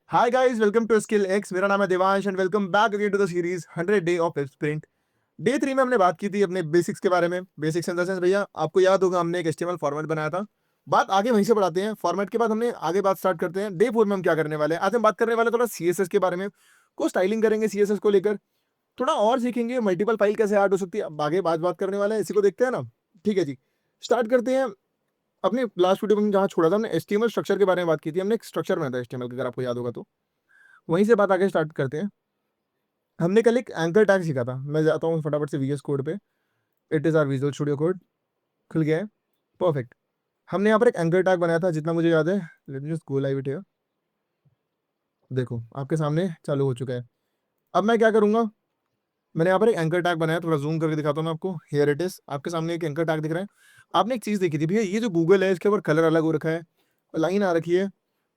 Hi guys, welcome to Skill X. मेरा नाम है Devansh and welcome back again to the series 100 day of web sprint. Day 3 में हमने बात की थी अपने बेसिक्स के बारे में। बेसिक्स इन द सेंस भैया, आपको याद होगा हमने एक एचटीएमएल फॉर्मेट बनाया था। बात आगे वहीं से बढ़ाते हैं। फॉर्मेट के बाद हमने आगे बात स्टार्ट करते हैं। डे 4 में हम क्या करने वाले हैं? आज हम बात करने वाले हैं थोड़ा सीएसएस के बारे में। को स्टाइलिंग करेंगे सीएसएस को लेकर, थोड़ा और सीखेंगे मल्टीपल फाइल कैसे ऐड हो सकती है। अब आगे बात करने वाले हैं, इसी को देखते हैं ना। ठीक है जी, स्टार्ट करते हैं। अपने लास्ट वीडियो में जहाँ छोड़ा था हमने एचटीएमएल स्ट्रक्चर के बारे में बात की थी। हमने एक स्ट्रक्चर बनाया था एचटीएमएल का, अगर आपको याद होगा तो वहीं से बात आगे स्टार्ट करते हैं। हमने कल एक एंकर टैग सीखा था। मैं जाता हूँ फटाफट से वीएस कोड पे। It is our Visual Studio Code. खुल गया है, परफेक्ट। हमने यहाँ पर एक एंकर टैग बनाया था, जितना मुझे याद है। Late me just go live it here. देखो आपके सामने चालू हो चुका है। अब मैं क्या करूंगा, मैंने यहाँ पर एक एंकर टैग बनाया। थोड़ा जूम करके दिखाता हूँ मैं आपको। हियर इट इज, आपके सामने एक एंकर टैग दिख रहा है। आपने एक चीज देखी थी भैया, ये जो गूगल है इसके ऊपर कलर अलग हो रखा है, लाइन आ रखी है।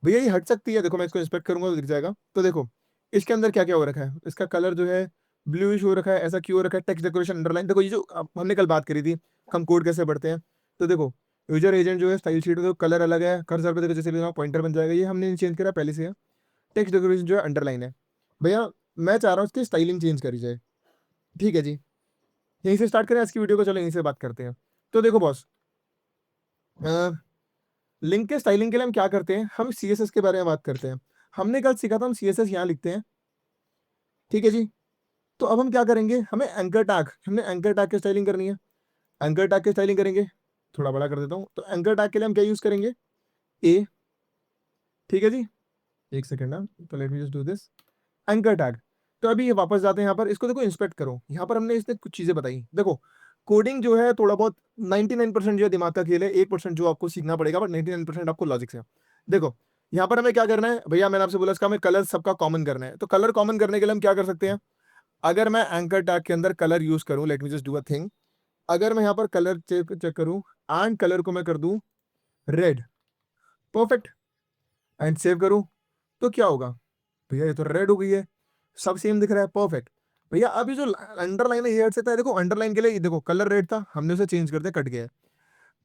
भैया ये हट सकती है। देखो मैं इसको इंस्पेक्ट करूंगा तो दिख जाएगा। तो देखो इसके अंदर क्या क्या हो रखा है। इसका कलर जो है ब्लूइश हो रखा है। ऐसा क्यों हो रखा है? Text decoration underline. देखो ये जो हमने कल बात करी थी, हम कोड कैसे बढ़ते हैं। तो देखो यूजर एजेंट जो है स्टाइल शीट में, तो कलर अलग है। कर्सर पे देखो जैसे भी पॉइंटर बन जाएगा, ये हमने नहीं चेंज करा पहले से है। टेक्स्ट डेकोरेशन जो है अंडरलाइन है। भैया मैं चाह रहा हूँ इसकी स्टाइलिंग चेंज करी जाए। ठीक है जी, यहीं से स्टार्ट करें आज की वीडियो को। चलो यहीं से बात करते हैं। तो देखो बॉस, लिंक के स्टाइलिंग के लिए हम क्या करते हैं, हम सीएसएस के बारे में बात करते हैं। हमने कल सीखा था हम सीएसएस यहाँ लिखते हैं। ठीक है जी, तो अब हम क्या करेंगे, हमें एंकर टैग, हमने एंकर टैग की स्टाइलिंग करनी है। एंकर टैग की स्टाइलिंग करेंगे, थोड़ा बड़ा कर देता हूँ। तो एंकर टैग के लिए हम क्या यूज करेंगे? ए। ठीक है जी, एक सेकेंड ना। तो late me just do this anchor tag. तो अभी ये वापस जाते हैं यहाँ पर। इसको देखो इंस्पेक्ट करो। यहाँ पर हमने इसने कुछ चीजें बताई। देखो कोडिंग जो है थोड़ा बहुत 99% जो है दिमाग का खेल है, 1% जो आपको सीखना पड़ेगा, बट 99% आपको लॉजिक से। देखो यहाँ पर हमें क्या करना है भैया, मैंने आपसे बोला इसका हमें कलर सबका कॉमन करना है। तो कलर कॉमन करने के लिए हम क्या कर सकते हैं? अगर मैं एंकर टैग के अंदर कलर यूज करूं, late me just do a thing. अगर मैं यहाँ पर कलर चेक चेक करूं एंड कलर को मैं कर दूं रेड, परफेक्ट, एंड सेव करूं, तो क्या होगा भैया? ये तो रेड हो गई है, सब सेम दिख रहा है, परफेक्ट। भैया अब ये जो अंडरलाइन है ये हट सकता है। देखो अंडरलाइन के लिए देखो कलर रेड था, हमने उसे चेंज कर दिया, कट गया है।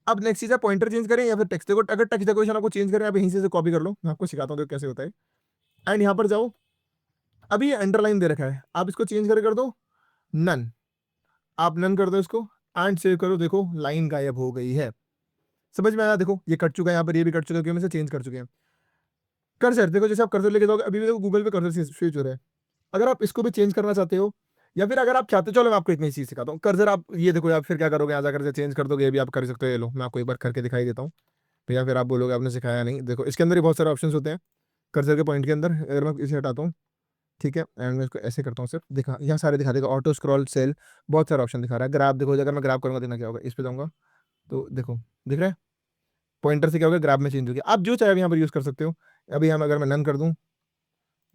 अब नेक्स्ट चीज है पॉइंटर चेंज करें या फिर टेक्स्ट। देखो अगर टेक्स्ट डेकोरेशन आपको चेंज करें, आप यहीं से कॉपी कर लो, मैं आपको सिखाता हूँ देखो कैसे होता है। एंड यहाँ पर जाओ, अभी ये अंडरलाइन दे रखा है, आप इसको चेंज कर दो नन। आप नन कर दो इसको एंड सेव करो। देखो लाइन गायब हो गई है। समझ में आया? देखो ये कट चुका है, यहाँ पर ये भी कट चुका है क्योंकि हम इसे चेंज कर चुके हैं। कर्सर देखो, जैसे आप कर्सर लेके जाओगे, अभी भी देखो गूगल पे कर्सर स्विच हो रहा है। अगर आप इसको भी चेंज करना चाहते हो, या फिर अगर आप चाहते हो, चलो मैं आपको इतनी चीज सिखाता हूँ। कर्सर आप ये देखो, आप फिर क्या करोगे, यहाँ जाकर चेंज कर दोगे, ये भी आप कर सकते हो। ये लो मैं आपको एक बार करके दिखाई देता हूँ भैया, फिर आप बोलोगे आपने सिखाया नहीं। देखो इसके अंदर ही बहुत सारे ऑप्शंस होते हैं कर्सर के पॉइंट के अंदर। अगर मैं इसे हटाता हूँ, ठीक है, एंड मैं इसको ऐसे करता हूँ, सिर्फ दिखा, यहाँ सारे दिखा देगा। ऑटो स्क्रॉल, सेल, बहुत सारे ऑप्शन दिखा रहा है। ग्राफ देखो, अगर मैं ग्राफ करूंगा देखना क्या होगा। इस पे जाऊंगा तो देखो दिख रहा है, पॉइंटर से क्या होगा, ग्राफ में चेंज हो गया। आप जो चाहे यहाँ पर यूज कर सकते हो। अभी हम अगर मैं नन कर दूँ,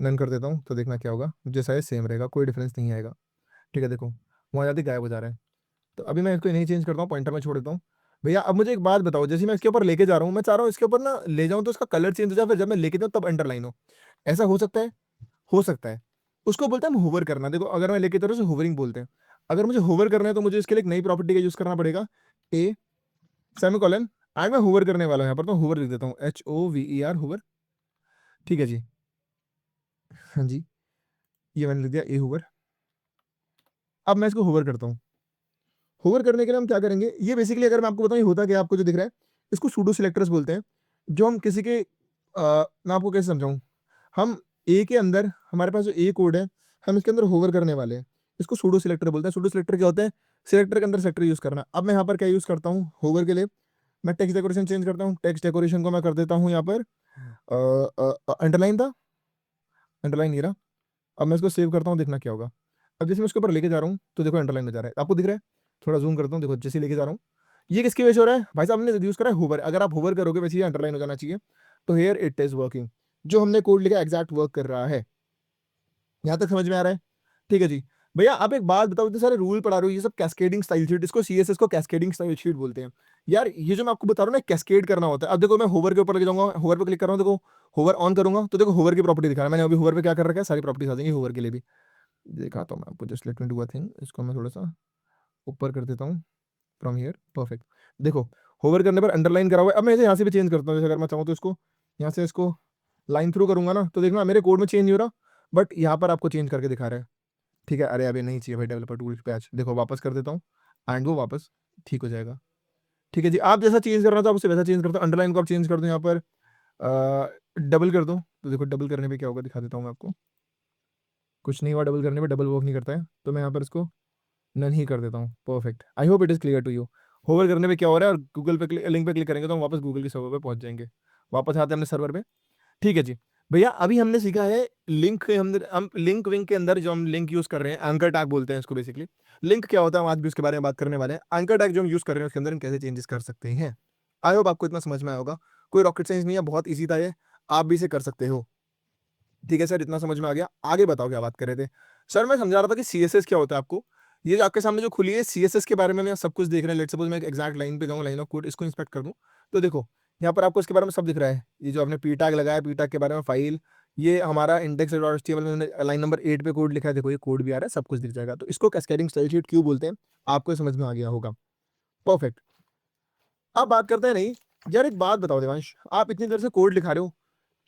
नन कर देता हूँ, तो देखना क्या होगा, जो साइज सेम रहेगा, कोई डिफरेंस नहीं आएगा। ठीक है, देखो वहाँ जाते गायब हो जा रहा है। तो अभी मैं इसको नहीं चेंज करता हूँ, पॉइंटर में छोड़ देता हूँ। भैया अब मुझे एक बात बताओ, जैसे मैं इसके ऊपर लेके जा रहा हूँ, मैं चाह रहा हूँ इसके ऊपर ना ले जाऊँ तो इसका कलर चेंज हो जाए, फिर जब मैं लेके जाऊँ तब अंडरलाइन हो। ऐसा हो सकता है? हो सकता है। उसको बोलते हैं हम होवर करना। देखो अगर मैं लेके जा रहा हूँ, होवरिंग बोलते हैं। अगर मुझे होवर करना है तो मुझे इसके लिए एक नई प्रॉपर्टी का यूज करना पड़ेगा, ए सेमीकोलन। आज मैं होवर करने वाला हूँ यहाँ पर, तो होवर लिख देता हूँ, HOVER, होवर। ठीक है जी, हाँ जी, ये मैंने लिख दिया ए होवर। अब मैं इसको होवर करता हूँ। होवर करने के लिए हम क्या करेंगे, ये बेसिकली अगर मैं आपको बताऊं ये होता क्या है, आपको जो दिख रहा है इसको सूडो सिलेक्टर्स बोलते हैं। जो हम किसी के मैं आपको कैसे समझाऊं, हम ए के अंदर हमारे पास जो ए कोड है, हम इसके अंदर होवर करने वाले हैं। इसको सूडो सिलेक्टर बोलते हैं। सूडो सिलेक्टर क्या होता है? सिलेक्टर के अंदर सेलेक्टर यूज करना। अब मैं यहाँ पर क्या यूज करता हूँ होवर के लिए, मैं टेक्स्ट डेकोरेशन चेंज करता हूँ। टेक्स्ट डेकोरेशन को मैं कर देता हूँ यहाँ पर अंडरलाइन था, अंडरलाइन ये रहा। अब मैं इसको सेव करता हूँ, देखना क्या होगा। अब जैसे मैं उसके ऊपर लेके जा रहा हूँ तो देखो अंडरलाइन हो जा रहा है, आपको दिख रहा है? थोड़ा जूम करता हूँ, देखो जैसे ही लेके जा रहा हूँ, ये किसकी वजह से हो रहा है भाई साहब? हमने यूज करा है होवर। अगर आप होवर करोगे वैसे ये अंडरलाइन हो जाना चाहिए। तो हेयर इट इज वर्किंग, जो हमने कोड लिखा एग्जैक्ट वर्क कर रहा है। यहाँ तक समझ में आ रहा है? ठीक है जी। भैया आप एक बात बताओ, इतने सारे रूल पढ़ा रहे हो, ये सब कैस्केडिंग स्टाइल शीट, इसको सीएसएस को कैस्केडिंग स्टाइल शीट बोलते हैं। यार ये जो मैं आपको बता रहा हूँ ना, कैस्केड करना होता है। अब देखो मैं होवर के ऊपर लेके जाऊंगा, होवर पे क्लिक कर रहा हूँ, देखो होवर ऑन करूंगा तो देखो होवर की प्रॉपर्टी दिखा रहा है। मैंने अभी होवर पे क्या कर रखा है, सारी प्रॉपर्टीज आ जाएंगी होवर के लिए भी। दिखाता हूँ मैं आपको, just let me do a thing. इसको मैं थोड़ा सा ऊपर कर देता हूँ, फ्रॉम हियर, परफेक्ट। देखो होवर करने पर अंडरलाइन करा हुआ है। अब मैं इसे यहाँ से भी चेंज करता हूँ, जैसे अगर मैं चाहूँ तो इसको यहाँ से इसको लाइन थ्रू करूंगा ना, तो देखना मेरे कोड में चेंज नहीं हो रहा, बट यहाँ पर आपको चेंज करके दिखा रहा है। ठीक है, अरे अभी नहीं चाहिए भाई डेवलपर टूल पैच, देखो वापस कर देता हूँ एंड वो वापस ठीक हो जाएगा। ठीक है जी, आप जैसा चेंज करना था आप उसे वैसा चेंज करते हो। अंडरलाइन को आप चेंज कर दो, यहाँ पर डबल कर दो, तो देखो डबल करने पे क्या होगा दिखा देता हूँ मैं आपको। कुछ नहीं हुआ डबल करने पे, डबल वर्क नहीं करता है, तो मैं यहाँ पर इसको नन ही कर देता हूँ। Perfect, I hope it is clear to you. Hover करने पे क्या हो रहा है, और गूगल पे लिंक पे क्लिक करेंगे तो हम वापस गूगल के सर्वर पे पहुंच जाएंगे। वापस आते हैं अपने सर्वर पे। ठीक है जी भैया, अभी हमने सीखा है लिंक, हम लिंक विंक के अंदर जो हम लिंक यूज कर रहे हैं, एंकर टैग बोलते हैं इसको बेसिकली। लिंक क्या होता है हम आज भी उसके बारे में बात करने वाले हैं। एंकर टैग जो हम यूज कर रहे हैं उसके अंदर हम कैसे चेंजेस कर सकते हैं। आई होप आपको इतना समझ में आया होगा। कोई रॉकेट साइंस नहीं है, बहुत ईजी था ये, आप भी इसे कर सकते हो। ठीक है सर, इतना समझ में आ गया, आगे बताओ क्या बात कर रहे थे। सर मैं समझा रहा था कि सीएसएस क्या होता है आपको। ये जो आपके सामने जो खुली है सीएसएस के बारे में मैं सब कुछ देख रहे हैं। लेट सपोज मैं एक एग्जैक्ट लाइन पे जाऊँ, लाइन ऑफ कोड, इसको इंस्पेक्ट कर दूं, तो देखो यहाँ पर आपको इसके बारे में सब दिख रहा है। ये जो आपने पी टैग लगाया, पी टैग के बारे में फाइल, ये हमारा इंडेक्स में लाइन नंबर 8 पे कोड लिखा है, देखो ये कोड भी आ रहा है, सब कुछ दिख जाएगा। तो इसको कैस्केडिंग स्टाइल शीट क्यों बोलते हैं, आपको समझ में आ गया होगा। परफेक्ट, अब बात करते हैं। नहीं यार, एक बात बताओ देवांश, आप इतनी देर से कोड लिखा रहे हो,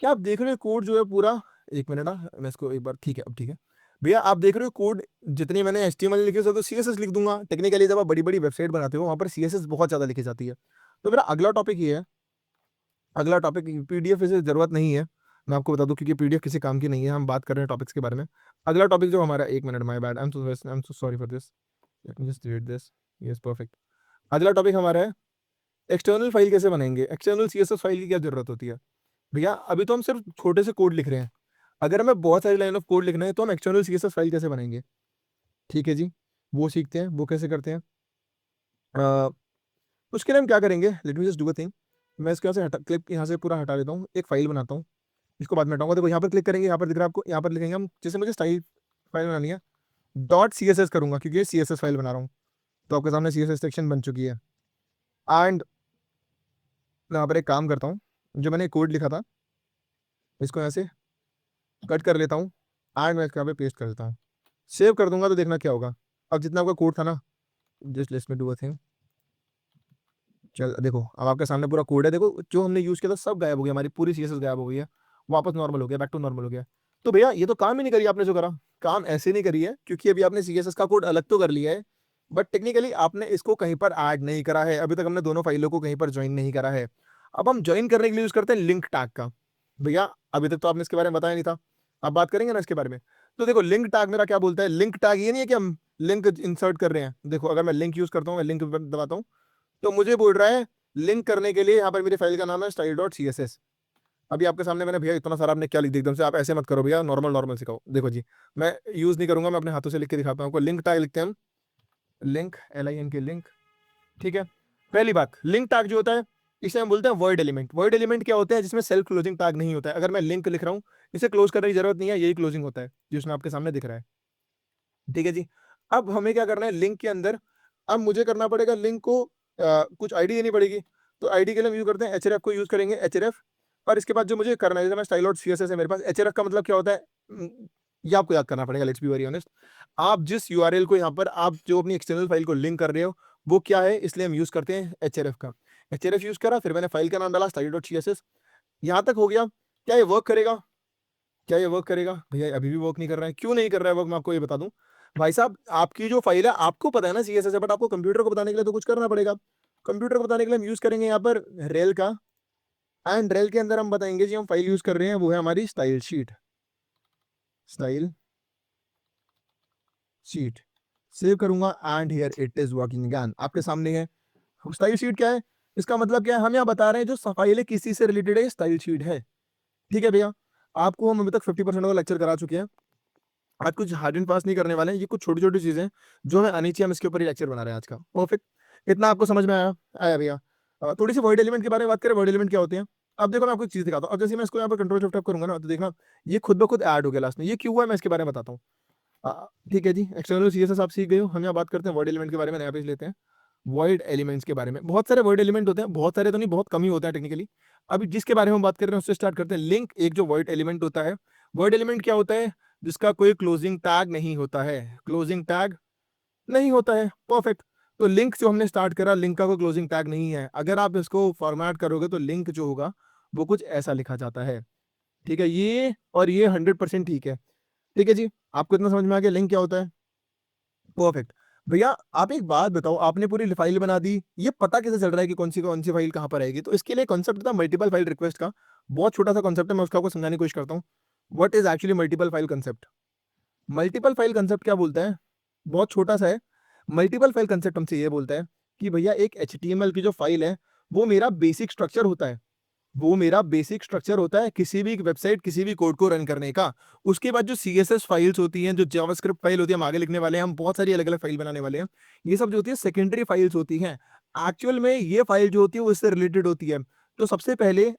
क्या आप देख रहे हो कोड जो है पूरा, एक मिनट ना मैं इसको एक बार, ठीक है अब ठीक है भैया, आप देख रहे हो कोड जितनी मैंने HTML लिखे तो सीएसएस लिख दूंगा। टेक्निकली जब आप बड़ी बड़ी वेबसाइट बनाते हो वहां पर सीएसएस बहुत ज्यादा लिखी जाती है। तो मेरा अगला टॉपिक ये है, अगला टॉपिक पीडीएफ इसे जरूरत नहीं है, मैं आपको बता दूं, क्योंकि पीडीएफ किसी काम की नहीं है, हम बात कर रहे हैं टॉपिक्स के बारे में। अगला टॉपिक जो हमारा, एक minute, my bad, I am so sorry for this, late me just read this. Yes perfect, अगला टॉपिक हमारा है एक्सटर्नल फाइल कैसे बनाएंगे। एक्सटर्नल सीएसएस फाइल की क्या जरूरत होती है भैया। अभी तो हम सिर्फ छोटे से कोड लिख रहे हैं, अगर हमें बहुत सारी लाइन ऑफ कोड लिखना है तो हम एक्सटर्नल सीएसएस फाइल कैसे बनाएंगे। ठीक है जी, वो सीखते हैं, वो कैसे करते हैं। अ, उसके लिए हम क्या करेंगे, late me just do a thing. मैं इसके यहाँ से हटा, क्लिप यहाँ से पूरा हटा देता हूँ, एक फाइल बनाता हूँ, इसको बाद में हटाऊंगा। देखो यहाँ पर क्लिक करेंगे, यहाँ पर दिख रहा है आपको, यहाँ पर लिखेंगे हम, जैसे मुझे स्टाइल फाइल बनानी है, डॉट सी एस एस करूंगा क्योंकि ये CSS फाइल बना रहा हूँ। तो आपके सामने CSS सेक्शन बन चुकी है। एंड मैं यहाँ पर एक काम करता हूँ, जो मैंने कोड लिखा था इसको यहाँ से कट कर लेता हूँ, एंड मैं इसको यहाँ पे पेस्ट कर देता हूँ, सेव कर दूंगा, तो देखना क्या होगा। अब जितना आपका कोड था ना, just let's me do a thing, चल देखो अब आपके सामने पूरा कोड है, देखो जो हमने यूज किया था सब गायब हो गया, हमारी पूरी सीएसएस गायब हो गई है, वापस नॉर्मल हो गया, बैक टू नॉर्मल हो गया। तो भैया ये तो काम ही नहीं करी आपने जो करा, काम ऐसे नहीं करी है, क्योंकि अभी आपने सीएसएस का कोड अलग तो कर लिया है, बट टेक्निकली आपने इसको कहीं पर ऐड नहीं करा है। अभी तक हमने दोनों फाइलों को कहीं पर ज्वाइन नहीं करा है। अब हम ज्वाइन करने के लिए यूज करते हैं लिंक टैग का। भैया अभी तक तो आपने इसके बारे में बताया नहीं था, अब बात करेंगे ना इसके बारे में। तो देखो लिंक टैग मेरा क्या बोलता है, लिंक टैग ये नहीं है कि हम लिंक इंसर्ट कर रहे हैं। देखो अगर मैं लिंक यूज करता हूँ, मैं लिंक दबाता हूँ, तो मुझे बोल रहा है लिंक करने के लिए यहाँ पर मेरी फाइल का नाम है style.css। अभी आपके सामने मैंने, भैया इतना सारा आपने क्या लिख दिया एकदम से, आप ऐसे मत करो भैया, नॉर्मल नॉर्मल सिखाओ। देखो जी, मैं यूज नहीं करूंगा, मैं अपने हाथों से लिख के दिखाता हूँ आपको। लिंक टैग लिखते हैं हम, लिंक LINK लिंक। ठीक है, पहली बात, लिंक टैग जो होता है इसे हम बोलते हैं वर्ड एलिमेंट। वर्ड एलिमेंट क्या होता है, जिसमें सेल्फ क्लोजिंग टैग नहीं होता है। अगर मैं लिंक लिख रहा हूँ, इसे क्लोज करने की जरूरत नहीं है, यही क्लोजिंग होता है जिसमें आपके सामने दिख रहा है। ठीक है जी, अब हमें क्या करना है लिंक के अंदर, अब मुझे करना पड़ेगा लिंक को कुछ आईडी देनी पड़ेगी। तो आईडी के लिए हम यूज करते हैं href को यूज करेंगे, href। और इसके बाद जो मुझे करना है, जैसे मैं स्टाइल डॉट CSS है मेरे पास, href का मतलब क्या होता है, ये आपको याद करना पड़ेगा। लेट्स बी वेरी ऑनेस्ट, आप जिस URL को यहाँ पर आप जो अपनी एक्सटर्नल फाइल को लिंक कर रहे हो वो क्या है, इसलिए हम यूज करते हैं href का। href यूज करा, फिर मैंने फाइल का नाम डाला स्टाइल डॉट CSS, यहाँ तक हो गया। क्या ये वर्क करेगा, क्या ये वर्क करेगा भैया, अभी भी वर्क नहीं कर रहा है। क्यों नहीं कर रहा है वर्क, मैं आपको ये बता दूं। भाई साहब आपकी जो फाइल है आपको पता है ना CSS है, बट आपको कंप्यूटर को बताने के लिए तो कुछ करना पड़ेगा। कंप्यूटर को बताने के लिए हम यूज करेंगे यहाँ पर रेल का, एंड रेल के अंदर हम बताएंगे जी हम फाइल यूज कर रहे हैं वो है हमारी style sheet. Style sheet save करूंगा, and here it is working again, आपके सामने है। स्टाइल शीट क्या है, इसका मतलब क्या है, हम यहाँ बता रहे हैं जो फाइल है किसी से रिलेटेड है, स्टाइल शीट है। ठीक है भैया, आपको हम अभी तक 50% का लेक्चर करा चुके हैं, आज कुछ हार्ड एंड फास्ट नहीं करने वाले हैं, ये कुछ छोटी छोटी चीजें जो हमें आनी चाहिए, हम इसके ऊपर ही लेक्चर बना रहे हैं आज का। परफेक्ट, इतना आपको समझ में आया, आया भैया। थोड़ी सी वर्ड एलिमेंट के बारे में बात करें, वर्ड एलिमेंट क्या होते हैं। अब देखो मैं आपको एक चीज दिखाता हूँ, अब जैसे मैं इसको यहाँ पर कंट्रोल शिफ्ट करूंगा ना, तो देखना ये खुद ब खुद ऐड हो गया लास्ट में। ये क्यों हुआ है मैं इसके बारे में बताता हूँ। ठीक है जी, एक्सटर्नल CSS आप सीख गए हो, हम यहाँ बात करते हैं वर्ड एलिमेंट के बारे में। नया पेज लेते हैं, वर्ड एलिमेंट्स के बारे में। बहुत सारे वर्ड एलिमेंट होते हैं, बहुत सारे तो नहीं, बहुत कम ही होता है टेक्निकली। अभी जिसके बारे में हम बात कर रहे हैं उससे स्टार्ट करते हैं। लिंक एक जो वर्ड एलिमेंट होता है, वर्ड एलिमेंट क्या होता है, जिसका कोई क्लोजिंग टैग नहीं होता है, क्लोजिंग टैग नहीं होता है। परफेक्ट, तो लिंक जो हमने स्टार्ट करा, लिंक का कोई क्लोजिंग टैग नहीं है। अगर आप इसको फॉर्मेट करोगे तो लिंक जो होगा वो कुछ ऐसा लिखा जाता है। ठीक है, ये और ये 100% ठीक है। ठीक है जी, आपको इतना समझ में आ गया लिंक क्या होता है? परफेक्ट। भैया आप एक बात बताओ, आपने पूरी फाइल बना दी, ये पता कैसे चल रहा है कि कौन सी फाइल कहाँ पर आएगी? तो इसके लिए कॉन्सेप्ट था मल्टीपल फाइल रिक्वेस्ट का। बहुत छोटा सा कॉन्सेप्ट है, मैं उसको आपको समझाने की कोशिश करता हूँ। What is actually multiple file concept? Multiple file concept क्या बोलता है? बहुत छोटा सा है। मल्टीपल फाइल कंसेप्ट हमसे ये बोलता है कि भैया एक एचटीएमएल की जो फाइल है, वो मेरा बेसिक स्ट्रक्चर होता है। वो मेरा बेसिक स्ट्रक्चर होता है किसी भी वेबसाइट, किसी भी कोड को रन करने का। उसके बाद जो सीएसएस फाइल्स होती हैं, जो जावास्क्रिप्ट फाइल होती है, हम आगे लिखने वाले हैं, हम बहुत सारी अलग-अलग फाइल बनाने वाले हैं। ये सब जो होती है सेकेंडरी फाइल्स होती हैं। एक्चुअल में ये फाइल जो होती है वो इससे रिलेटेड होती है। तो सबसे पहले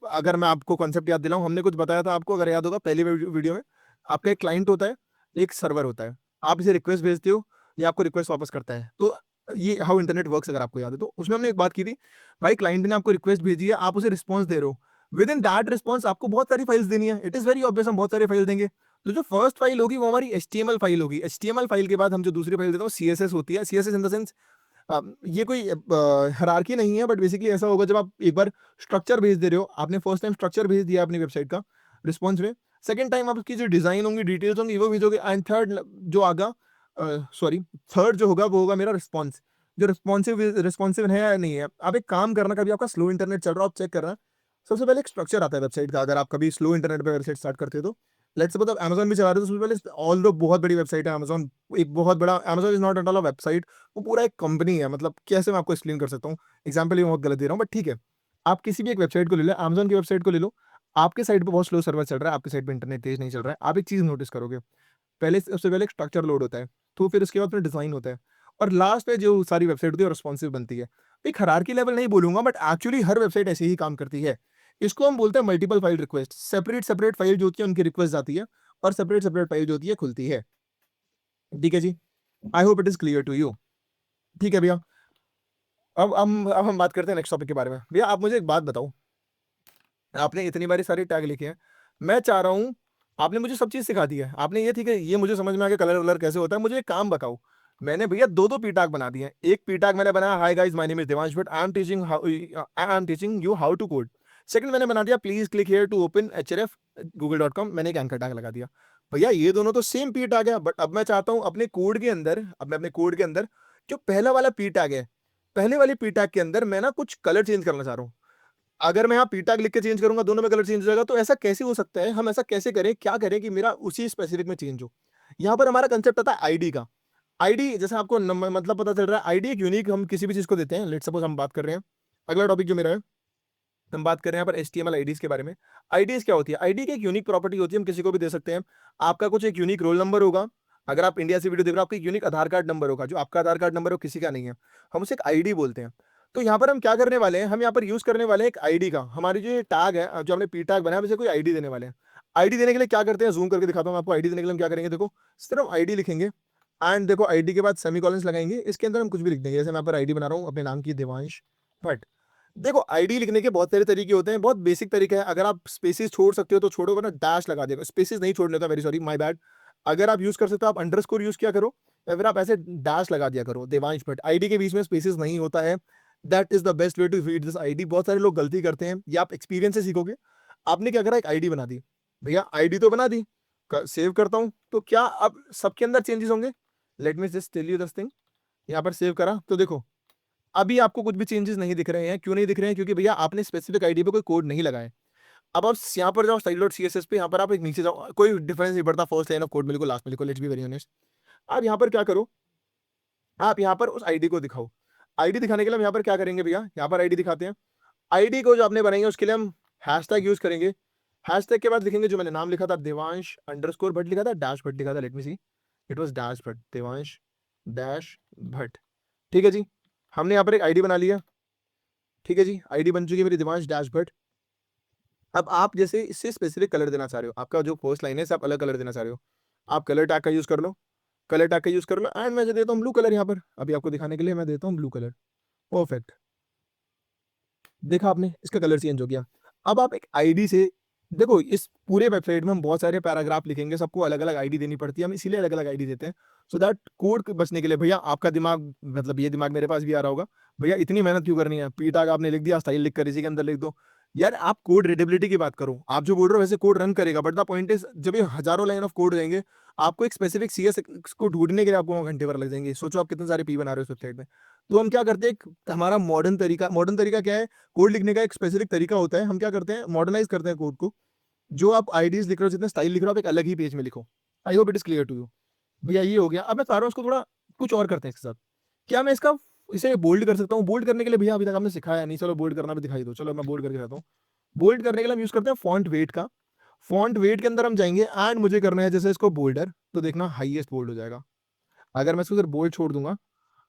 अगर मैं आपको कॉन्सेप्ट याद दिलाऊँ, हमने कुछ बताया था आपको, अगर याद होगा पहली वीडियो में, आपका एक क्लाइंट होता है, एक सर्वर होता है। आप इसे रिक्वेस्ट भेजते हो, ये आपको रिक्वेस्ट वापस करता है। तो ये हाउ इंटरनेट वर्क्स अगर आपको याद है तो। उसमें हमने एक बात की थी, भाई क्लाइंट ने आपको रिक्वेस्ट भेजी है, आप उसे रिस्पॉन्स दे रहे हो। विद इन दैट रिस्पॉन्स आपको बहुत सारी फाइल्स देनी है। इट इज वेरी ऑब्वियस, हम बहुत सारी फाइल देंगे। तो जो फर्स्ट फाइल होगी वो हमारी एचटीएमएल फाइल होगी। एचटीएमएल फाइल के बाद हम जो दूसरी फाइल देते हैं वो सीएसएस होती है। सीएसएस इन द सेंस, ये कोई हायरार्की नहीं है, बट बेसिकली ऐसा होगा जब आप एक बार स्ट्रक्चर भेज दे रहे हो, आपने फर्स्ट टाइम स्ट्रक्चर भेज दिया अपनी वेबसाइट का रिस्पॉन्स में, सेकंड टाइम आप उसकी जो डिजाइन होंगी, डिटेल्स होंगी, वो भेजोगे, एंड थर्ड जो आगा सॉरी थर्ड जो होगा वो होगा मेरा रिस्पॉन्स। जो रिस्पॉन्सिव है या नहीं है। आप एक काम करना, कभी आपका स्लो इंटरनेट चल रहा हो, आप चेक करना। सबसे पहले एक स्ट्रक्चर आता है वेबसाइट का, अगर आप कभी स्लो इंटरनेट पे वेबसाइट स्टार्ट करते हो तो। लेट्स सपोज आप अमेज़न भी चला रहे हो, तो सबसे पहले, ऑल्दो बहुत बड़ी वेबसाइट है अमेज़न, एक बहुत बड़ा, Amazon is not at all a website, वो पूरा एक कंपनी है। मतलब कैसे मैं आपको एक्सप्लेन कर सकता हूँ? एग्ज़ाम्पल ये बहुत गलत दे रहा हूँ, बट ठीक है। आप किसी भी एक वेबसाइट को ले लो, अमेज़न की वेबसाइट को ले लो, आपके साइट पे बहुत स्लो सर्वर चल रहा है, आपकी साइट पे इंटरनेट तेज़ नहीं चल रहा है। आप एक चीज़ नोटिस करोगे, पहले सबसे पहले एक स्ट्रक्चर लोड होता है, तो फिर उसके बाद फिर डिज़ाइन होता है, और लास्ट पे जो सारी वेबसाइट होती है वो रिस्पॉन्सिव बनती है। एक हायरार्की लेवल नहीं बोलूँगा, बट एक्चुअली हर वेबसाइट ऐसे ही काम करती है। इसको हम बोलते हैं multiple file request. Separate file जो होती है उनकी रिक्वेस्ट आती है, और सेपरेट फाइल जो होती है खुलती है। ठीक है जी? I hope it is clear to you. ठीक है भैया। अब हम बात करते हैं नेक्स्ट टॉपिक के बारे में। भैया आप मुझे एक बात बताओ, आपने इतनी बारी सारे टैग लिखे हैं, मैं चाह रहा हूँ, आपने मुझे सब चीज़ सिखा दी है। आपने ये ठीक है, ये मुझे समझ में आ गया कलर-वलर कैसे होता है, मुझे एक काम बताओ। मैंने भैया 2-2 पी टैग बना दिए हैं। एक पी टैग मैंने बनाया, hi guys my name is Devansh but I am teaching you how to code. Second मैंने बना दिया, please click here to open href google.com, मैंने एक एंकर टैग लगा दिया। भैया ये दोनों तो सेम पी टैग है, बट अब मैं चाहता हूँ अपने कोड के अंदर, अब मैं अपने कोड के अंदर जो पहला वाला पी टैग है, पहले वाले पी टैग के अंदर मैं ना कुछ कलर चेंज करना चाह रहा हूँ। अगर मैं यहाँ पी टैग लिख के चेंज करूँगा, दोनों में कलर चेंज हो जाएगा, तो ऐसा कैसे हो सकता है? हम ऐसा कैसे करें, क्या करें कि मेरा उसी स्पेसिफिक में चेंज हो? यहाँ पर हमारा कांसेप्ट आता है आईडी का। आईडी जैसे आपको मतलब पता चल रहा है, आईडी एक यूनिक हम किसी भी चीज़ को देते हैं। लेट्स सपोज हम बात कर रहे हैं, अगला टॉपिक जो मेरा है, हम बात कर रहे हैं यहाँ पर एचटीएमएल आईडीज़ के बारे में। आईडीज़ क्या होती है? आईडी की एक यूनिक प्रॉपर्टी होती है, हम किसी को भी दे सकते हैं। आपका कुछ एक यूनिक रोल नंबर होगा, अगर आप इंडिया से वीडियो देख रहे हो, आपका एक यूनिक आधार कार्ड नंबर होगा, जो आपका आधार कार्ड नंबर है वो किसी का नहीं है। हम उसे एक आईडी बोलते हैं। तो यहाँ पर हम क्या करने वाले हैं, हम यहाँ पर यूज़ करने वाले हैं एक आईडी का। हमारी जो ये टैग है, जो हमने पी टैग बनाया, हम इसे कोई आईडी देने वाले हैं। आईडी देने के लिए क्या करते हैं, ज़ूम करके दिखाता हूँ मैं आपको। आईडी देने के लिए हम क्या करेंगे, देखो, सिर्फ आईडी लिखेंगे, एंड देखो आईडी के बाद सेमीकोलंस लगाएँगे। इसके अंदर हम कुछ भी लिख देंगे। जैसे मैं यहाँ पर आईडी बना रहा हूँ अपने नाम की, देवांश भट्ट। देखो आईडी लिखने के बहुत सारे तरीके होते हैं, बहुत बेसिक तरीका है। अगर आप स्पेसेस छोड़ सकते हो तो छोड़ो, वरना डैश लगा देगा। स्पेसेस नहीं छोड़ने होता, वेरी सॉरी, माय बैड। अगर आप यूज़ कर सकते हो, आप अंडरस्कोर यूज़ किया करो, या फिर आप ऐसे डैश लगा दिया करो, देवांश भट्ट। आईडी के बीच में स्पेसेस नहीं होता है। That is the best way to read this ID. बहुत सारे लोग गलती करते हैं, ये आप एक्सपीरियंस से सीखोगे। आपने क्या करा, एक आईडी बना दी। भैया आईडी तो बना दी, सेव करता हूँ, तो क्या अब सबके अंदर चेंजेस होंगे? Let me just tell you this thing. यहाँ पर सेव करा, तो देखो अभी आपको कुछ भी चेंजेस नहीं दिख रहे हैं। क्यों नहीं दिख रहे हैं? क्योंकि भैया आपने स्पेसिफिक आईडी पे कोई कोड नहीं लगाया है। अब आप यहाँ पर जाओ style.css पे, यहाँ पर आप एक नीचे जाओ, कोई डिफरेंस नहीं पड़ता, फर्स्ट लाइन ऑफ कोड में लिखो, लास्ट में लिखो, लेट्स बी वेरी ऑनेस्ट। आप यहाँ पर क्या करो, आप यहाँ पर उस आईडी को दिखाओ। आईडी दिखाने के लिए हम यहाँ पर क्या करेंगे भैया, यहाँ पर आईडी दिखाते हैं। आईडी को जो आपने बनाई है उसके लिए हम हैशटैग यूज करेंगे। हैशटैग के बाद लिखेंगे, जो मैंने नाम लिखा था, देवांश अंडरस्कोर भट्ट लिखा था, डैश भट्ट लिखा था, let me see, it was dash Bhatt, Devansh dash Bhatt. ठीक है जी, हमने यहाँ पर एक आईडी बना लिया। ठीक है जी, आईडी बन चुकी है मेरी, देवांश डैश भट्ट। अब आप जैसे इससे स्पेसिफिक कलर देना चाह रहे हो, आपका जो फर्स्ट लाइन है इसे आप अलग कलर देना चाह रहे हो, आप कलर टैग का यूज़ कर लो। कलर टैग का यूज़ कर लो, एंड मैं देता हूँ ब्लू कलर। यहाँ पर अभी आपको दिखाने के लिए मैं देता हूँ ब्लू कलर। परफेक्ट। देखा आपने, इसका कलर चेंज हो गया। अब आप एक आईडी से देखो, इस पूरे वेबसाइट में हम बहुत सारे पैराग्राफ लिखेंगे, सबको अलग-अलग आईडी देनी पड़ती है, हम इसीलिए अलग-अलग आईडी देते हैं, सो दैट कोड के बचने के लिए। भैया आपका दिमाग, मतलब ये दिमाग मेरे पास भी आ रहा होगा, भैया इतनी मेहनत क्यों करनी है? पी टैग आपने लिख दिया, स्टाइल लिख कर इसी के अंदर लिख दो। यार आप कोड रीडेबिलिटी की बात करो, आप जो बोल रहे हो वैसे कोड रन करेगा, बट द पॉइंट इज जब ये हजारों लाइन ऑफ कोड रहेंगे, आपको एक स्पेसिफिक सीएस को ढूंढने के लिए आपको घंटे भर लग जाएंगे। सोचो आप कितने सारे पी बना रहे हो वेबसाइट में। तो हम क्या करते हैं, हमारा मॉडर्न तरीका क्या है, कोड लिखने का एक स्पेसिफिक तरीका होता है। हम क्या करते हैं, मॉडर्नाइज करते हैं कोड को। जो आप आईडीज लिख रहे हो, जितने स्टाइल लिख रहे हो, आप एक अलग ही पेज में लिखो। I hope it is clear to you. भैया ये हो गया। अब मैं चाह रहा हूँ इसको थोड़ा कुछ और करते हैं इसके साथ। क्या मैं इसका इसे बोल्ड कर सकता हूँ? बोल्ड करने के लिए भैया अभी तक हमने सिखाया नहीं, चलो बोल्ड करना भी दिखाई दो। चलो मैं बोल्ड करके दिखाता हूँ। बोल्ड करने के लिए हम यूज करते हैं फॉन्ट वेट का। फॉन्ट वेट के अंदर हम जाएंगे एंड मुझे करना है जैसे इसको बोल्डर, तो देखना हाईएस्ट बोल्ड हो जाएगा। अगर मैं इसको इधर बोल्ड छोड़ दूंगा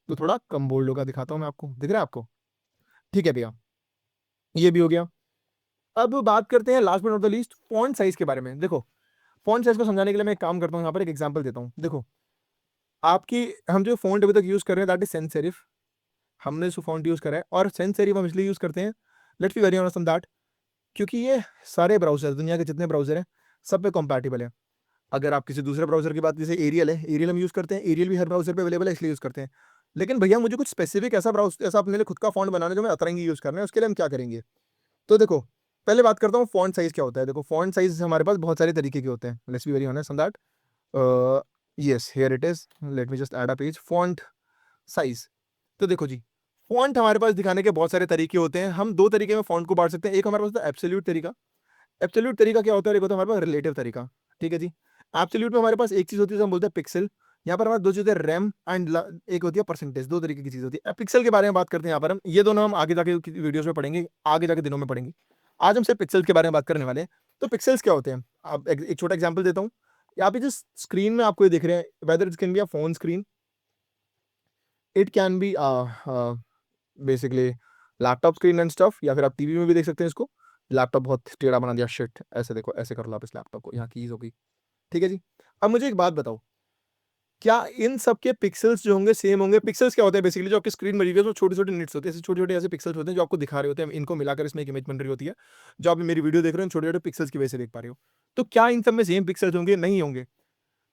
तो थोड़ा कम बोल्ड होगा। दिखाता हूँ मैं आपको, दिख रहा है आपको? ठीक है भैया, ये भी हो गया। अब बात करते हैं last but not the least font size के बारे में। देखो, फॉन्ट साइज को समझाने के लिए मैं एक काम करता हूँ, यहाँ पर एक एग्जांपल देता हूँ। देखो, आपकी हम जो फॉन्ट अभी तक यूज कर रहे हैं दैट इज सेंस सेरिफ। हमने जो फॉन्ट यूज करा है, और सेंस सेरिफ हम इसलिए यूज करते हैं, let's be very honest on that, क्योंकि ये सारे ब्राउजर, दुनिया के जितने ब्राउजर हैं सब पे कंपैटिबल है। अगर आप किसी दूसरे ब्राउजर की बात, जैसे एरियल है, एरियल हम यूज करते हैं, एरियल भी हर ब्राउजर पे अवेलेबल है इसलिए यूज करते हैं। लेकिन भैया मुझे कुछ स्पेसिफिक ऐसा अपने लिए खुद का फॉन्ट बनाना है जो मैं अतरंगी यूज करना है, उसके लिए हम क्या करेंगे? तो देखो, पहले बात करता हूँ फॉन्ट साइज क्या होता है। देखो, फॉन्ट साइज हमारे पास बहुत सारे तरीके के होते हैं। Let's be very honest on that. Yes, here it is. Late me just add a page font size. तो देखो जी, फॉन्ट हमारे पास दिखाने के बहुत सारे तरीके होते हैं। हम दो तरीके में फॉन्ट को बांट सकते हैं। एक हमारे पास होता है एब्सोल्यूट तरीका। एब्सोल्यूट तरीका क्या होता है? एक होता है हमारे पास रिलेटिव तरीका। ठीक है जी। एब्सोल्यूट में हमारे पास एक चीज होती है जो हम बोलते हैं पिक्सल। यहाँ पर हमारे दो चीजें रैम एंड एक होती है परसेंटेज। दो तरीके की चीज होती है। पिक्सल के बारे में बात करते हैं यहाँ पर हम। ये दोनों हम आगे जाके वीडियोस में पढ़ेंगे, आगे जाके दिनों में पढ़ेंगे। आज हम सिर्फ पिक्सल्स के बारे में बात करने वाले हैं। तो पिक्सल्स क्या होते हैं? आप एक छोटा एग्जाम्पल देता हूँ। यहाँ पे जिस स्क्रीन में आपको ये दिख रहे हैं, whether it can be a phone screen, it can be basically laptop screen and stuff, या फिर आप टीवी में भी देख सकते हैं इसको। लैपटॉप बहुत टेढ़ा बना दिया, शिट। ऐसे देखो, ऐसे कर लो आप इस लैपटॉप को, यहाँ कीज होगी। ठीक है जी। अब मुझे एक बात बताओ, क्या इन सब के पिक्सल्स जो होंगे सेम होंगे? पिक्सल्स क्या होते हैं? बेसिकली जो आपकी स्क्रीन में रिव्यू, छोटे छोटे निट्स होते हैं, ऐसे छोटे छोटे ऐसे पिक्सल्स होते हैं जो आपको दिखा रहे होते हैं। इनको मिलाकर इसमें एक इमेज बन रही होती है। जो आप मेरी वीडियो देख रहे हो, छोटे छोटे पिक्सल्स की वजह से देख पा रहे हो। तो क्या इन सब में सेम पिक्सल्स होंगे? नहीं होंगे।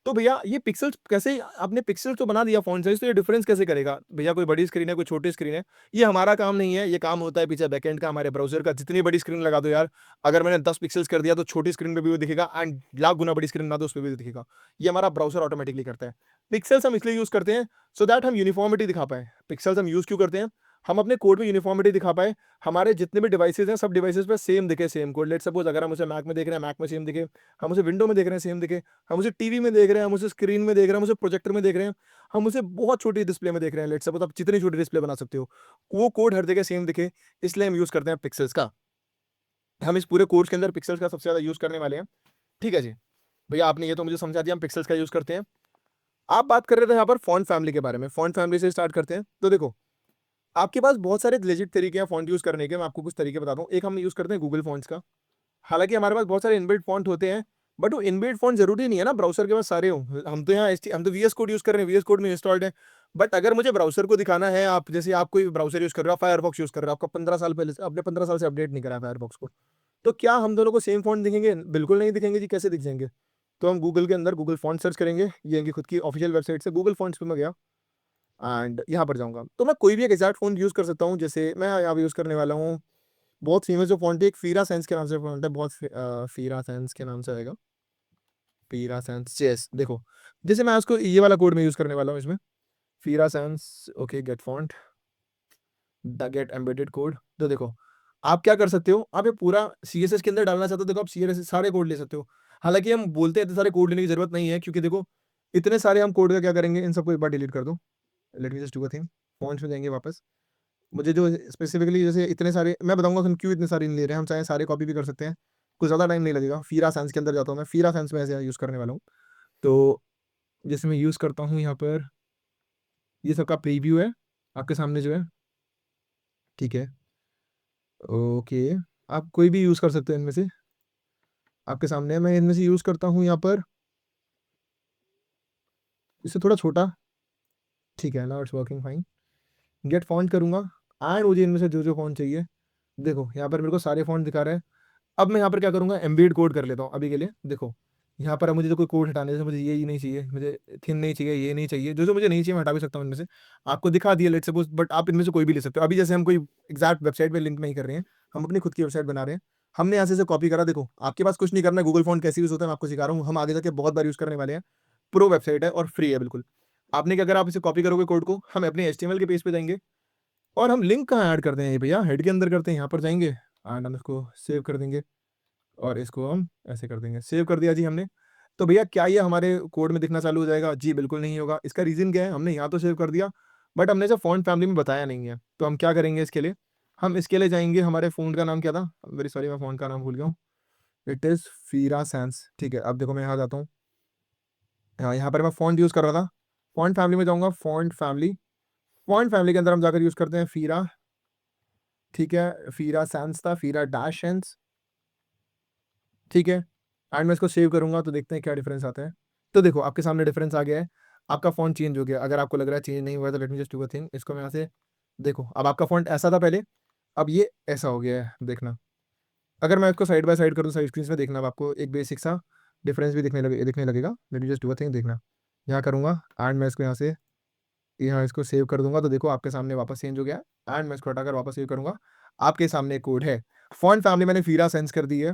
तो भैया ये पिक्सल्स कैसे, आपने पिक्सल तो बना दिया फ़ॉन्ट साइज़, तो ये डिफरेंस कैसे करेगा? भैया कोई बड़ी स्क्रीन है, कोई छोटी स्क्रीन है, ये हमारा काम नहीं है। ये काम होता है पीछे बैकएंड का, हमारे ब्राउज़र का। जितनी बड़ी स्क्रीन लगा दो यार, अगर मैंने 10 पिक्सेल्स कर दिया तो छोटी स्क्रीन पे भी वो दिखेगा, एंड लाख गुना बड़ी स्क्रीन बना दो उस पे भी दिखेगा। ये हमारा ब्राउज़र ऑटोमैटिकली करता है। पिक्सेल्स हम इसलिए यूज़ करते हैं सो दैट हम यूनिफ़ॉर्मिटी दिखा पाएँ। पिक्सेल्स हम यूज़ क्यों करते हैं? हम अपने कोड में यूनिफ़ॉर्मिटी दिखा पाएँ। हमारे जितने भी डिवाइसेज़ हैं, सब डिवाइसेज़ पे सेम दिखे, सेम कोड। लेट्स सपोज़ अगर हम उसे मैक में देख रहे हैं, मैक में सेम दिखे। हम उसे विंडो में देख रहे हैं, सेम दिखे। हम उसे टीवी में देख रहे हैं, हम उसे स्क्रीन में देख रहे हैं, हम उसे प्रोजेक्टर में देख रहे हैं, हम उसे बहुत छोटी डिस्प्ले में देख रहे हैं। लेट्स सपोज आप जितनी छोटी डिस्प्ले बना सकते हो, वो कोड हर जगह सेम दिखे, इसलिए हम यूज करते हैं पिक्सल्स का। हम इस पूरे कोर्स के अंदर पिक्सल्स का सबसे ज्यादा यूज करने वाले हैं। ठीक है जी। भैया आपने ये तो मुझे समझा दिया, हम पिक्सल्स का यूज करते हैं। आप बात कर रहे थे यहाँ पर फॉन्ट फैमिली के बारे में। फॉन्ट फैमिली से स्टार्ट करते हैं। तो देखो, आपके पास बहुत सारे लेजिट तरीके हैं फॉन्ट यूज करने के। मैं आपको कुछ तरीके बताता हूँ। एक हम यूज करते हैं गूगल फॉन्ट्स का। हालाँकि हमारे पास बहुत सारे इनबिल्ट फ़ॉन्ट होते हैं, बट वो इनबिल्ट फ़ॉन्ट ज़रूरी नहीं है ना ब्राउज़र के पास सारे हों। हम तो वीएस कोड यूज़ कर रहे हैं, वीएस कोड में इंस्टॉल्ड है। बट अगर मुझे ब्राउज़र को दिखाना है, आप जैसे आप कोई ब्राउज़र यूज़ कर रहे हो, आप फायरफॉक्स यूज़ कर रहे हो, आपका 15 साल पहले से, आपने 15 साल से अपडेट नहीं करा है फायरफॉक्स को, तो क्या हम दोनों को सेम फ़ॉन्ट दिखेंगे? बिल्कुल नहीं दिखेंगे जी, कैसे दिख जाएँगे? तो हम गूगल के अंदर गूगल फ़ॉन्ट सर्च करेंगे। ये इनकी खुद की ऑफ़िशियल वेबसाइट से गूगल फ़ॉन्ट्स पे मैं गया एंड यहाँ पर जाऊँगा। तो मैं कोई भी एक एग्ज़ैक्ट फ़ॉन्ट यूज़ कर सकता हूँ। जैसे मैं यहाँ पे यूज़ करने वाला हूँ, बहुत फेमस जो फ़ॉन्ट है, एक फीरा सेंस के नाम से फ़ॉन्ट है, फीरा सेंस के नाम से आएगा। FERA sense, yes. देखो, जैसे मैं उसको ये वाला कोड में यूज़ करने वाला हूँ इसमें, Fira Sans, okay, get font, the get embedded code. तो देखो, आप क्या कर सकते हो, आप ये पूरा सीएसएस के अंदर डालना चाहते हो, देखो आप सीएसएस सारे कोड ले सकते हो। हालाँकि हम बोलते हैं इतने सारे कोड लेने की ज़रूरत नहीं है, क्योंकि देखो, इतने सारे हम कोड का क्या करेंगे, इन सबको एक बार डिलीट कर दो। Late me just do a thing, fonts में जाएँगे वापस। मुझे जो स्पेसिफिकली, जैसे इतने सारे मैं बताऊँगा हम क्यों इतने सारे नहीं ले रहे हैं, हम चाहे सारे कॉपी भी कर सकते हैं, कुछ ज़्यादा टाइम नहीं लगेगा। फीरा सेंस के अंदर जाता हूँ मैं, फीरा सेंस में ऐसे यूज़ करने वाला हूँ। तो जैसे मैं यूज़ करता हूँ यहाँ पर, ये सबका प्रीव्यू है, आपके सामने जो है, ठीक है? ओके, आप कोई भी यूज़ कर सकते हैं इनमें से, आपके सामने है। मैं इनमें से यूज़ करता हूँ यहाँ पर, इससे थोड़ा छोटा, ठीक है, now it's working fine. Get font करूँगा एंड मुझे इनमें से जो-जो फ़ॉन्ट चाहिए, देखो यहाँ पर मेरे को सारे फ़ॉन्ट दिखा रहा है। अब मैं यहाँ पर क्या करूँगा, एम्बेड कोड कर लेता हूँ अभी के लिए। देखो, यहाँ पर अब मुझे तो कोई कोड हटाने से, मुझे ये नहीं चाहिए, मुझे थिन नहीं चाहिए, ये नहीं चाहिए, जो-जो मुझे नहीं चाहिए मैं हटा भी सकता हूँ इनमें से। आपको दिखा दिया लेट्स सपोज़, बट आप इनमें से कोई भी ले सकते हो। अभी जैसे हम कोई एग्ज़ैक्ट वेबसाइट पे लिंक नहीं कर रहे हैं, हम अपनी खुद की वेबसाइट बना रहे हैं, हमने यहाँ से कॉपी करा। देखो आपके पास कुछ नहीं करना है, गूगल फॉन्ट कैसे यूज़ होता है मैं आपको सिखा रहा हूँ, हम आगे जाके बहुत बार यूज़ करने वाले हैं। प्रो वेबसाइट है और फ्री है बिल्कुल। आपने क्या करा, आप इसे कॉपी करोगे कोड को, हम अपने एचटीएमएल के पेज पे जाएँगे और हम लिंक कहाँ ऐड करते हैं ये भैया, हेड के अंदर करते हैं, यहाँ पर जाएँगे एंड हम इसको सेव कर देंगे और इसको हम ऐसे कर देंगे। सेव कर दिया जी हमने। तो भैया क्या ये हमारे कोड में दिखना चालू हो जाएगा? जी बिल्कुल नहीं होगा। इसका रीज़न क्या है? हमने यहाँ तो सेव कर दिया, बट हमने जो फ़ॉन्ट फैमिली में बताया नहीं है। तो हम क्या करेंगे इसके लिए? हम इसके लिए जाएँगे, हमारे फ़ॉन्ट का नाम क्या था? वेरी सॉरी, मैं फ़ॉन्ट का नाम भूल गया हूँ। इट इज़ फ़ीरा सैंस, ठीक है। अब देखो मैं यहाँ जाता हूँ। हाँ, यहाँ पर मैं फ़ॉन्ट यूज़ कर रहा था। फ़ॉन्ट फैमिली में जाऊँगा, फ़ॉन्ट फैमिली के अंदर हम जाकर यूज़ करते हैं फ़ीरा, ठीक है। फ़ीरा सैंस था, फ़ीरा डैश सैंस, ठीक है। एंड मैं इसको सेव करूँगा तो देखते हैं क्या डिफरेंस आता है। तो देखो आपके सामने डिफरेंस आ गया है। आपका फ़ॉन्ट चेंज हो गया। अगर आपको लग रहा है चेंज नहीं हुआ है तो late me just do a thing, इसको मैं यहाँ से देखो, अब आपका फ़ॉन्ट ऐसा था पहले, अब ये ऐसा हो गया है, देखना। अगर मैं इसको साइड बाय साइड करूँ साइड स्क्रीन्स में, देखना अब आपको एक बेसिक सा डिफरेंस भी दिखने लगेगा। Late me just do a thing, देखना। यहाँ करूँगा एंड मैं इसको यहाँ इसको सेव कर दूँगा तो देखो आपके सामने वापस चेंज हो गया है एंड मैं इसको हटाकर वापस सेव करूँगा। आपके सामने एक कोड है। फ़ॉन्ट फैमिली मैंने फ़ीरा सेंस कर दी है।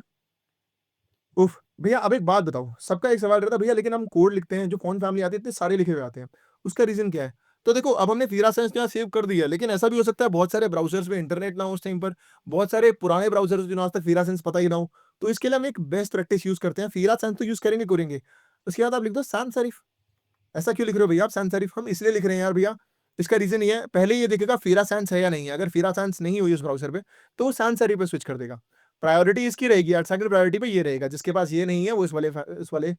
उफ़! भैया अब एक बात बताओ, सबका एक सवाल रहता है भैया लेकिन हम कोड लिखते हैं, जो फ़ॉन्ट फैमिली आती है इतने सारे लिखे हुए आते हैं, उसका रीज़न क्या है? तो देखो अब हमने फ़ीरा सेंस यहाँ सेव कर दिया, लेकिन ऐसा भी हो सकता है बहुत सारे ब्राउज़र्स में इंटरनेट ना हो उस टाइम पर, बहुत सारे पुराने ब्राउज़र्स जिन्हें आज तक फ़ीरा सेंस पता ही ना हो, तो इसके लिए हम एक बेस्ट प्रैक्टिस यूज़ करते हैं, फ़ीरा सेंस तो यूज़ करेंगे। उसके बाद आप लिख दो सैन्स सेरिफ। ऐसा क्यों लिख रहे हो भैया आप सैन्स सेरिफ? हम इसलिए लिख रहे हैं यार भैया, इसका रीज़न ये है, पहले ये देखेगा फ़ीरा सैन्स है या नहीं है, अगर फ़ीरा सैन्स नहीं हुई उस ब्राउज़र पे, तो वो सैन्स सेरिफ पे स्विच कर देगा। प्रायोरिटी इसकी रहेगी यार, सेकंड प्रायोरिटी पे ये रहेगा, जिसके पास ये नहीं है वो इस वाले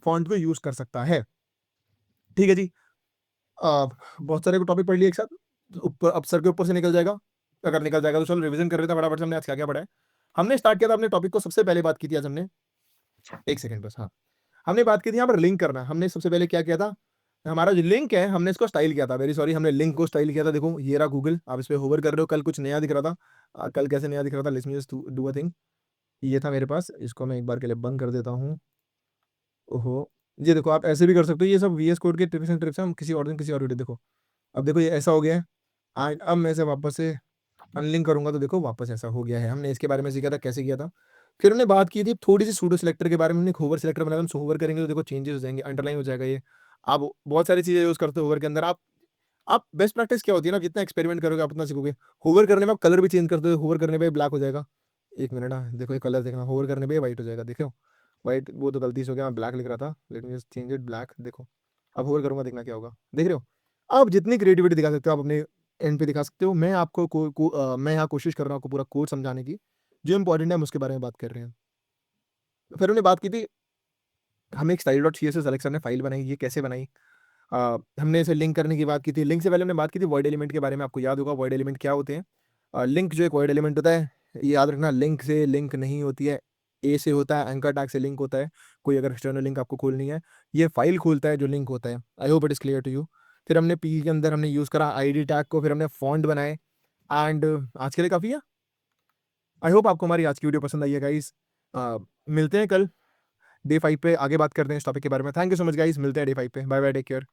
फ़ॉन्ट को यूज़ कर सकता है। ठीक है जी। बहुत सारे टॉपिक पढ़ लिए एक साथ, ऊपर अब सर के ऊपर से निकल जाएगा। अगर निकल जाएगा तो चलो रिवीजन कर लेते हैं फटाफट से, हमने आज क्या-क्या पढ़ा है। हमने स्टार्ट किया था अपने टॉपिक को, सबसे पहले बात की थी आज हमने, 1 सेकंड बस, हाँ। हमने बात की थी यहाँ पर लिंक करना। हमने सबसे पहले क्या किया था, हमारा जो लिंक है हमने इसको स्टाइल किया था। वेरी सॉरी, हमने लिंक को स्टाइल किया था। देखो ये रहा गूगल, आप इस पे होवर कर रहे हो, कल कुछ नया दिख रहा था। कल कैसे नया दिख रहा था, let's me just do a thing. ये था मेरे पास, इसको मैं एक बार के लिए बंद कर देता हूँ। ओहो! ये देखो आप ऐसे भी कर सकते हो, ये सब वीएस कोड के टिप्स एंड ट्रिक्स हैं, हम किसी और दिन किसी और वीडियो देखो। अब देखो ये ऐसा हो गया है एंड अब मैं इसे वापस से अनलिंक करूँगा तो देखो वापस ऐसा हो गया है। हमने इसके बारे में सीखा था कैसे किया था। फिर हमने बात की थी थोड़ी-सी सूडो सिलेक्टर के बारे में, हमने एक होवर सिलेक्टर बनाया, हम होवर करेंगे तो देखो चेंजेस हो जाएँगे, अंडरलाइन हो जाएगा ये। आप बहुत सारी चीज़ें यूज़ करते हो होवर के अंदर, आप बेस्ट प्रैक्टिस क्या होती है ना, जितना एक्सपेरिमेंट करोगे आप उतना सीखोगे। होवर करने में आप कलर भी चेंज करते हो, होवर करने पे ब्लैक हो जाएगा। 1 मिनट, देखो ये कलर देखना, होवर करने पे व्हाइट हो जाएगा, देखे हो? व्हाइट वो तो गलती से हो गया, मैं ब्लैक लिख रहा था। Let me just change it black, देखो। अब होवर करूँगा, देखना क्या होगा, देख रहे हो? आप जितनी क्रिएटिविटी दिखा सकते हो आप अपने एंड पे दिखा सकते हो। मैं आपको मैं यहाँ कोशिश कर रहा हूँ आपको पूरा कोड समझाने की। जो इम्पोर्टेंट है हम उसके बारे में बात कर रहे हैं। फिर हमने बात की थी, हमें एक स्टाइल डॉट सीएसएस अलग से हमने फाइल बनाई, ये कैसे बनाई? हमने इसे लिंक करने की बात की थी। लिंक से पहले हमने बात की थी वॉइड एलिमेंट के बारे में, आपको याद होगा वॉइड एलिमेंट क्या होते हैं? लिंक जो एक वॉइड एलिमेंट होता है, ये याद रखना, लिंक से लिंक नहीं होती है, ए से होता है, एंकर टैग से लिंक होता है। कोई अगर एक्सटर्नल लिंक आपको खोलनी है, ये फाइल खोलता है जो लिंक होता है। I hope it is clear to you. फिर हमने पी के अंदर हमने यूज़ करा आईडी टैग को, फिर हमने फॉन्ट बनाए एंड आज के लिए काफ़ी है। आई होप आपको हमारी आज की वीडियो पसंद आई है गाइज़। मिलते हैं कल डे 5 पे, आगे बात करते हैं इस टॉपिक के बारे में। Thank you so much guys, मिलते हैं डे 5 पे। Bye bye, take care.